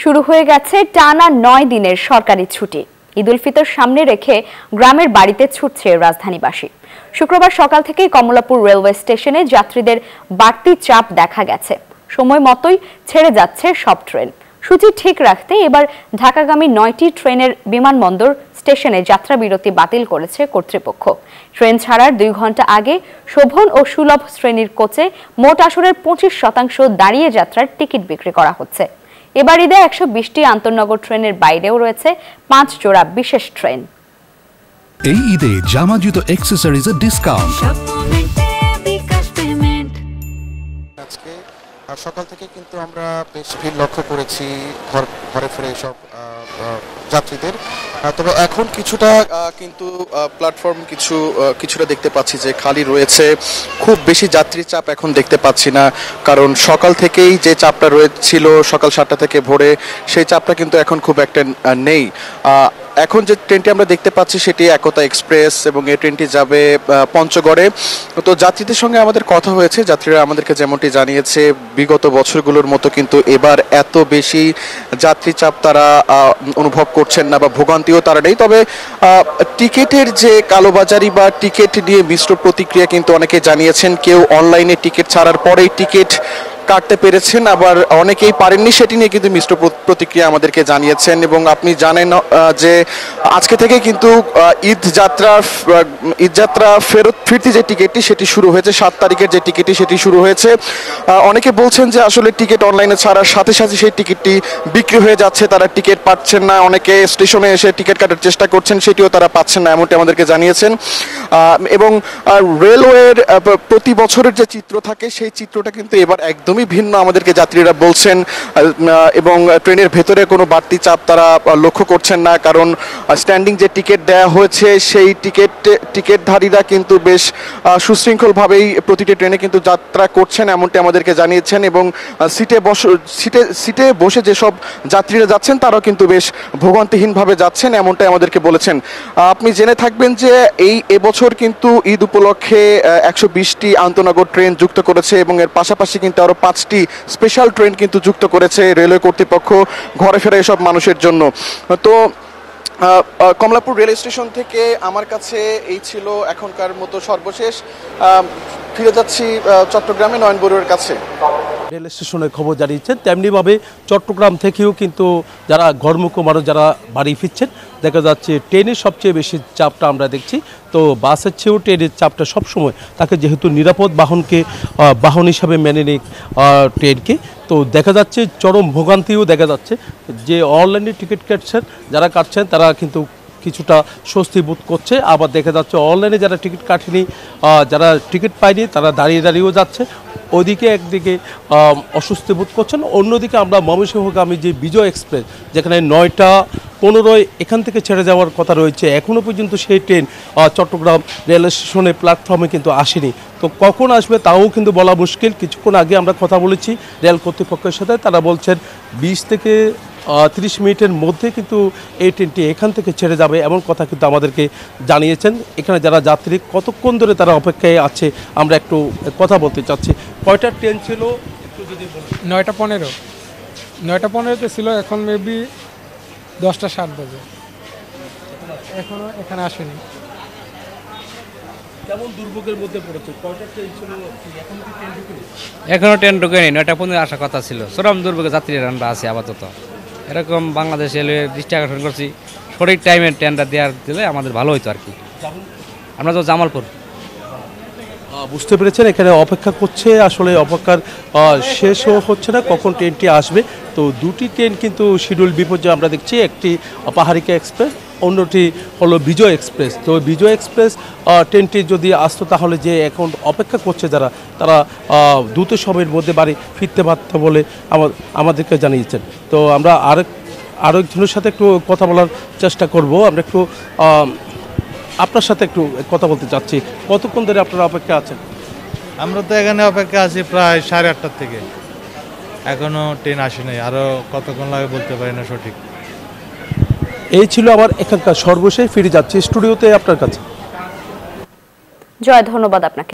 শুরু হয়ে গেছে টানা 9 দিনের সরকারি ছুটি। ঈদ উল ফিতর সামনে রেখে গ্রামের বাড়িতে ছুটছে রাজধানীবাসী। শুক্রবার সকাল থেকেই কমলাপুর রেলওয়ে স্টেশনে যাত্রীদের বাড়তি চাপ দেখা গেছে। সময় মতোই ছেড়ে যাচ্ছে সব ট্রেন। সূচি ঠিক রাখতে এবার ঢাকাগামী 9টি ট্রেনের বিমানবন্দর স্টেশনে যাত্রা বিরতি বাতিল করেছে কর্তৃপক্ষ। ট্রেন ছাড়ার 2 ঘন্টা আগে শোভন ও সুলভ শ্রেণীর কোচে মোট আসনের 25% দাঁড়িয়ে যাত্রার টিকিট বিক্রি করা হচ্ছে। এবার ঈদে 120টি আন্তনগর ট্রেনের বাইরেও রয়েছে 5 জোড়া বিশেষ ট্রেন। এই ঈদে জামা জুতো অ্যাকসেসরিজের ডিসকাউন্ট। আজকে সকাল থেকে কিন্তু আমরা বেশ ভিড় লক্ষ্য করেছি ঘরে ফিরে সব যাত্রীদের। তবে এখন কিছুটা কিন্তু প্ল্যাটফর্ম কিছুটা দেখতে পাচ্ছি যে খালি রয়েছে। খুব বেশি যাত্রীর চাপ এখন দেখতে পাচ্ছি না, কারণ সকাল থেকেই যে চাপটা রয়েছিল সকাল 7টা থেকে ভোরে, সেই চাপটা কিন্তু এখন খুব একটা নেই। এখন যে ট্রেনটি আমরা দেখতে পাচ্ছি সেটি একতা এক্সপ্রেস এবং এই ট্রেনটি যাবে পঞ্চগড়ে। তো যাত্রীদের সঙ্গে আমাদের কথা হয়েছে, যাত্রীরা আমাদেরকে যেমনটি জানিয়েছে বিগত বছরগুলোর মতো কিন্তু এবার এত বেশি যাত্রী চাপ তারা অনুভব করছেন না বা ভোগান্তিও তারা নেই। তবে টিকিটের যে কালোবাজারি বা টিকিট নিয়ে মিশ্র প্রতিক্রিয়া কিন্তু অনেকে জানিয়েছেন। কেউ অনলাইনে টিকিট ছাড়ার পরেই টিকিট কাটতে পেরেছেন, আবার অনেকেই পারেননি, সেটি নিয়ে কিন্তু মিশ্র প্রতিক্রিয়া আমাদেরকে জানিয়েছেন। এবং আপনি জানেন যে আজকে থেকে কিন্তু ঈদ যাত্রা ফিরতি যে টিকিটটি সেটি শুরু হয়েছে। 7 তারিখের যে টিকিটটি সেটি শুরু হয়েছে। অনেকে বলছেন যে আসলে টিকিট অনলাইনে ছাড়ার সাথে সাথে সেই টিকিটটি বিক্রি হয়ে যাচ্ছে, তারা টিকিট পাচ্ছেন না। অনেকে স্টেশনে এসে টিকিট কাটার চেষ্টা করছেন, সেটিও তারা পাচ্ছেন না, এমনটি আমাদেরকে জানিয়েছেন। এবং রেলওয়ের প্রতি বছরের যে চিত্র থাকে সেই চিত্রটা কিন্তু এবার একদমই ভিন্ন আমাদেরকে যাত্রীরা বলছেন। এবং ট্রেনের ভেতরে কোনো বাড়তি চাপ তারা লক্ষ্য করছেন না, কারণ স্ট্যান্ডিং যে টিকিট দেওয়া হয়েছে সেই টিকিটধারীরা কিন্তু বেশ সুশৃঙ্খলভাবেই প্রতিটি ট্রেনে কিন্তু যাত্রা করছেন, এমনটি আমাদেরকে জানিয়েছেন। এবং সিটে বসে যেসব যাত্রীরা যাচ্ছেন তারাও কিন্তু বেশ ভোগান্তিহীনভাবে যাচ্ছেন, এমনটাই আমাদেরকে বলেছেন। আপনি জেনে থাকবেন যে এবছর কিন্তু ঈদ উপলক্ষে 120টি আন্তনগর ট্রেন যুক্ত করেছে এবং এর পাশাপাশি কিন্তু আরো 5টি স্পেশাল ট্রেন কিন্তু যুক্ত করেছে রেলওয়ে কর্তৃপক্ষ ঘরে ফেরা এসব মানুষের জন্য। তো কমলাপুর রেল স্টেশন থেকে আমার কাছে এই ছিল এখনকার মতো সর্বশেষ। ফিরে যাচ্ছি চট্টগ্রামে নয়ন বড়ুয়ার কাছে। রেল স্টেশনের খবর জানিয়েছেন, তেমনিভাবে চট্টগ্রাম থেকেও কিন্তু যারা ঘরমুখো মানুষ যারা বাড়ি ফিরছেন, দেখা যাচ্ছে ট্রেনের সবচেয়ে বেশি চাপটা আমরা দেখছি। তো বাসের চেয়েও ট্রেনের চাপটা সবসময় তাকে, যেহেতু নিরাপদ বাহন হিসাবে মেনে নেই ট্রেনকে, তো দেখা যাচ্ছে চরম ভোগান্তিও দেখা যাচ্ছে। যে অনলাইনে টিকিট কাটছেন তারা কিন্তু কিছুটা স্বস্তি বোধ করছে। আবার দেখা যাচ্ছে অনলাইনে যারা টিকিট কাটেনি, যারা টিকিট পায়নি, তারা দাঁড়িয়েও যাচ্ছে। ওইদিকে একদিকে অস্বস্তি বোধ করছেন, অন্যদিকে আমরা ময়মনসিংহগামী যে বিজয় এক্সপ্রেস, যেখানে 9টা 15 এখান থেকে ছেড়ে যাওয়ার কথা রয়েছে, এখনও পর্যন্ত সেই ট্রেন চট্টগ্রাম রেল স্টেশনের প্ল্যাটফর্মে কিন্তু আসেনি। তো কখন আসবে তাও কিন্তু বলা মুশকিল। কিছুক্ষণ আগে আমরা কথা বলেছি রেল কর্তৃপক্ষের সাথে, তারা বলছেন 20 থেকে 30 মিনিটের মধ্যে কিন্তু এই ট্রেনটি এখান থেকে ছেড়ে যাবে, এমন কথা কিন্তু আমাদেরকে জানিয়েছেন। এখানে যারা যাত্রী কতক্ষণ ধরে তারা অপেক্ষায় আছে আমরা একটু কথা বলতে চাচ্ছি। কয়টা ট্রেন ছিল একটু যদি বলেন? 9টা 15 ছিল, এখন মেবি 10টা 60 বাজে, এখনো এখানে আসেনি। কেমন দুর্ভোগের মধ্যে পড়েছে? কয়টা ট্রেন ছিল এখনো ট্রেন ঢুকেনি, 9টা 15 আসার কথা ছিল। চরম দুর্ভোগে যাত্রীরা আমরা আছি আপাতত। এরকম বাংলাদেশ রেলওয়ে দৃষ্টি আকর্ষণ করছি, সঠিক টাইমে ট্রেনটা দিলে আমাদের ভালো হইতো আর কি। আমরা তো জামালপুর। বুঝতে পেরেছেন, এখানে অপেক্ষা করছে, আসলে অপেক্ষার শেষও হচ্ছে না কখন ট্রেনটি আসবে। তো 2টি ট্রেন কিন্তু শিডিউল বিপর্যয় আমরা দেখছি, একটি পাহাড়িকা এক্সপ্রেস, অন্যটি হলো বিজয় এক্সপ্রেস। তো বিজয় এক্সপ্রেস ট্রেনটি যদি আসতো তাহলে যে এখন অপেক্ষা করছে তারা দ্রুত সময়ের মধ্যে বাড়ি ফিরতে পারত বলে আমাদেরকে জানিয়েছেন। তো আমরা আরেকজনের সাথে একটু কথা বলার চেষ্টা করব। আমরা একটু আপনার সাথে একটু কথা বলতে চাচ্ছি। কতক্ষণ ধরে আপনারা অপেক্ষা আছেন? আমরা তো এখানে অপেক্ষা আছি প্রায় 8:30 থেকে, এখনো ট্রেন আসেনি। আরও কতক্ষণ লাগে বলতে পারি না সঠিক। এই ছিল আমার এখানকার সর্বশেষ। ফিরে যাচ্ছি স্টুডিওতে আপনার কাছে। জয়, ধন্যবাদ আপনাকে।